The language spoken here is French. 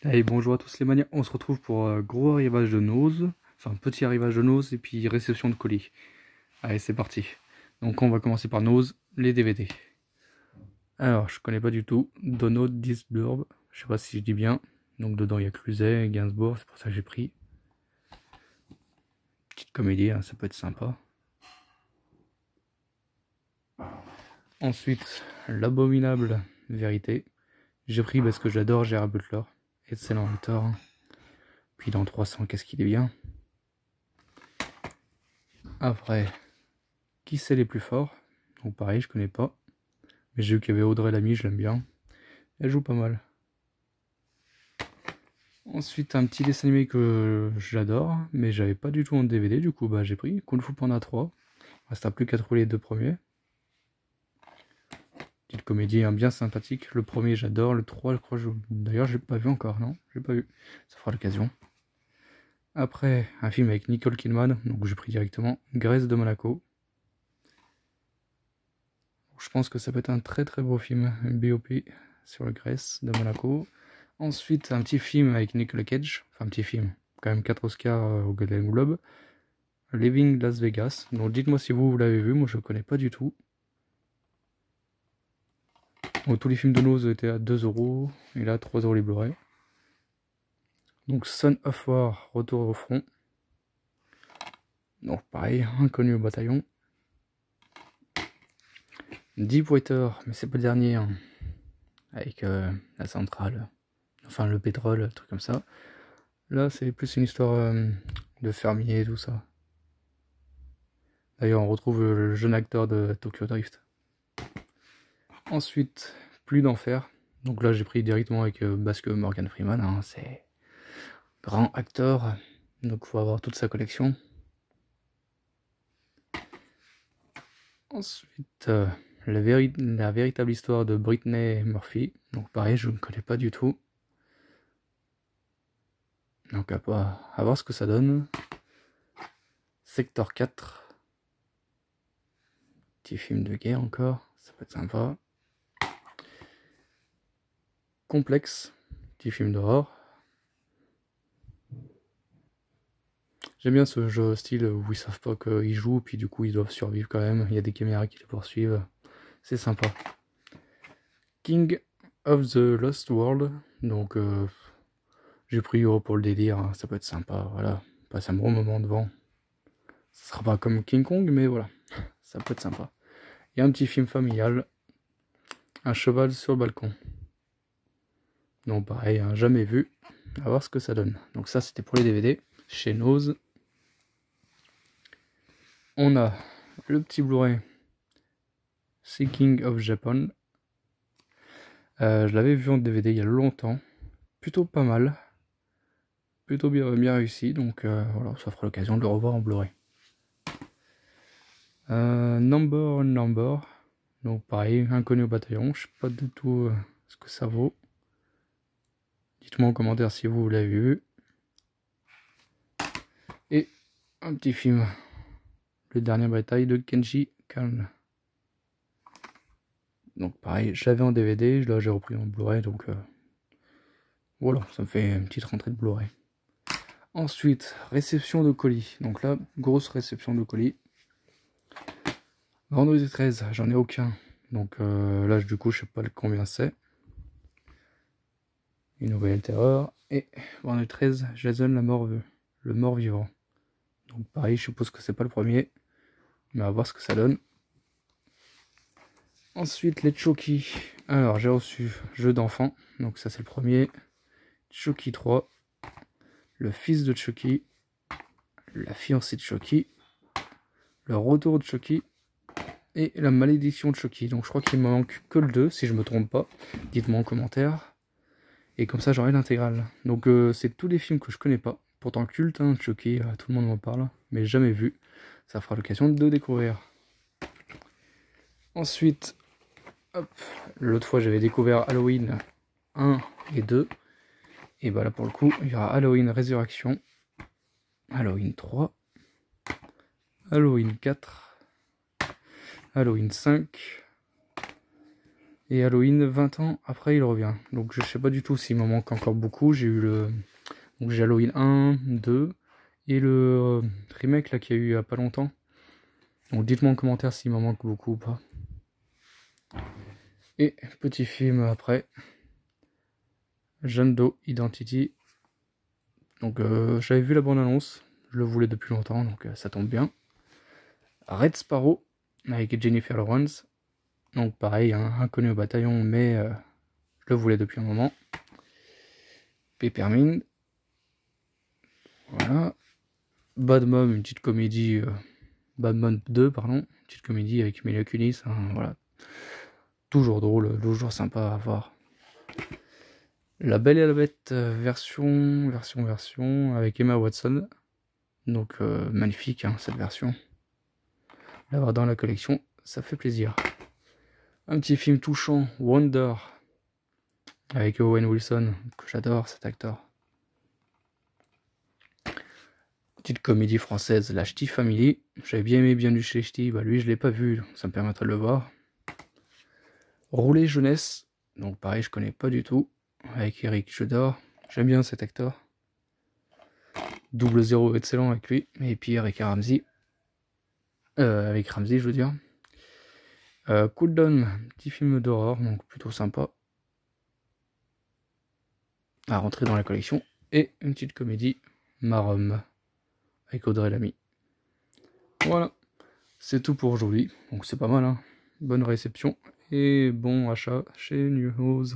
Allez, bonjour à tous les manias, on se retrouve pour gros arrivage de Nose, enfin petit arrivage de Nose et puis réception de colis. Allez, c'est parti. Donc on va commencer par Nose, les DVD. Alors, je connais pas du tout, Dono Disturb, je sais pas si je dis bien. Donc dedans il y a Cluzet, Gainsbourg, c'est pour ça que j'ai pris. Petite comédie, hein, ça peut être sympa. Ensuite, L'abominable vérité. J'ai pris parce que j'adore Gerard Butler, excellent acteur. Puis dans 300, qu'est-ce qu'il est bien. Après, Qui c'est les plus forts? Donc pareil, je connais pas. Mais j'ai vu qu'il y avait Audrey Lamy, je l'aime bien. Elle joue pas mal. Ensuite, un petit dessin animé que j'adore, mais j'avais pas du tout en DVD, du coup bah j'ai pris Kung Fu Panda 3. Il reste plus qu'à trouver les deux premiers. Petite comédie hein, bien sympathique. Le premier j'adore, le 3 je crois, d'ailleurs j'ai pas vu encore, non, j'ai pas vu. Ça fera l'occasion. Après, un film avec Nicole Kidman, donc j'ai pris directement Grèce de Monaco. Je pense que ça peut être un très très beau film, un BOP sur la Grèce de Monaco. Ensuite, un petit film avec Nicolas Cage, enfin un petit film, quand même 4 Oscars au Golden Globe. Living Las Vegas. Donc dites-moi si vous l'avez vu, moi je ne connais pas du tout. Donc, tous les films de Nose étaient à 2 euros, et là 3 euros les Blu-ray. Donc Son of War, Retour au front. Donc pareil, Inconnu au bataillon. Deepwater, mais c'est pas le dernier, hein, avec la centrale, enfin le pétrole, un truc comme ça. Là c'est plus une histoire de fermier et tout ça. D'ailleurs on retrouve le jeune acteur de Tokyo Drift. Ensuite, Plus d'enfer. Donc là j'ai pris directement avec parce que Morgan Freeman, hein, c'est grand acteur, donc faut avoir toute sa collection. Ensuite, la véritable histoire de Britney Murphy. Donc pareil, je ne connais pas du tout. Donc à voir ce que ça donne. Sector 4. Petit film de guerre encore, ça peut être sympa. Complexe, petit film d'horreur. J'aime bien ce jeu style où ils savent pas qu'ils jouent, puis du coup ils doivent survivre quand même. Il y a des caméras qui les poursuivent. C'est sympa. King of the Lost World. Donc j'ai pris pour le délire, hein, ça peut être sympa. Voilà, passe un bon moment devant. Ce sera pas comme King Kong, mais voilà, ça peut être sympa. Et un petit film familial. Un cheval sur le balcon. Donc pareil, hein, jamais vu. À voir ce que ça donne. Donc ça c'était pour les DVD. Chez Nose. On a le petit Blu-ray Seeking of Japan. Je l'avais vu en DVD il y a longtemps. Plutôt pas mal. Plutôt bien réussi. Donc voilà, ça fera l'occasion de le revoir en Blu-ray. Number on Number. Donc pareil, Inconnu au bataillon. Je sais pas du tout ce que ça vaut. Dites-moi en commentaire si vous l'avez vu. Et un petit film. Le dernier bataille de Kenji Kan. Donc pareil, je l'avais en DVD, là j'ai repris en Blu-ray, donc voilà, ça me fait une petite rentrée de Blu-ray. Ensuite, réception de colis. Donc là, grosse réception de colis. Vendredi 13, j'en ai aucun. Donc là, du coup, je sais pas combien c'est. Une nouvelle terreur. Et vendredi 13, Jason le mort vivant. Donc pareil, je suppose que c'est pas le premier. Mais on va voir ce que ça donne. Ensuite, les Chucky. Alors, j'ai reçu Jeu d'enfant. Donc ça, c'est le premier. Chucky 3. Le fils de Chucky. La fiancée de Chucky. Le retour de Chucky. Et la malédiction de Chucky. Donc je crois qu'il me manque que le 2, si je me trompe pas. Dites-moi en commentaire. Et comme ça, j'aurai l'intégrale. Donc c'est tous les films que je connais pas. Pourtant culte, hein, Chucky, tout le monde m'en parle. Mais jamais vu. Ça fera l'occasion de découvrir. Ensuite, hop, l'autre fois j'avais découvert Halloween 1 et 2. Et bah là pour le coup, il y aura Halloween Résurrection, Halloween 3, Halloween 4, Halloween 5, Et Halloween, 20 ans après, il revient. Donc je sais pas du tout s'il m'en manque encore beaucoup. J'ai eu le... Donc j'ai Halloween 1, 2, et le remake là qu'il y a eu il y a pas longtemps. Donc dites-moi en commentaire s'il m'en manque beaucoup ou pas. Et petit film après. Jeanne Doe Identity. Donc j'avais vu la bande-annonce. Je le voulais depuis longtemps, donc ça tombe bien. Red Sparrow avec Jennifer Lawrence. Donc pareil, hein, inconnu au bataillon, mais je le voulais depuis un moment. Peppermint. Voilà. Bad Mom, une petite comédie. Bad Mom 2, pardon. Une petite comédie avec Mila Kunis. Hein, voilà. Toujours drôle, toujours sympa à voir. La Belle et la Bête version avec Emma Watson. Donc magnifique hein, cette version. L'avoir dans la collection, ça fait plaisir. Un petit film touchant, Wonder, avec Owen Wilson, que j'adore cet acteur. Petite comédie française, La Ch'ti Family. J'avais bien aimé Bienvenue chez les Ch'tis, bah lui je l'ai pas vu, ça me permettra de le voir. Rouler jeunesse, donc pareil je connais pas du tout, avec Eric Judor, j'aime bien cet acteur. Double zéro excellent avec lui, et puis avec Ramsey. Avec Ramsey je veux dire. Cool Down, petit film d'horreur, donc plutôt sympa à rentrer dans la collection. Et une petite comédie, Marom, avec Audrey Lamy. Voilà, c'est tout pour aujourd'hui, donc c'est pas mal, hein. Bonne réception et bon achat chez New House.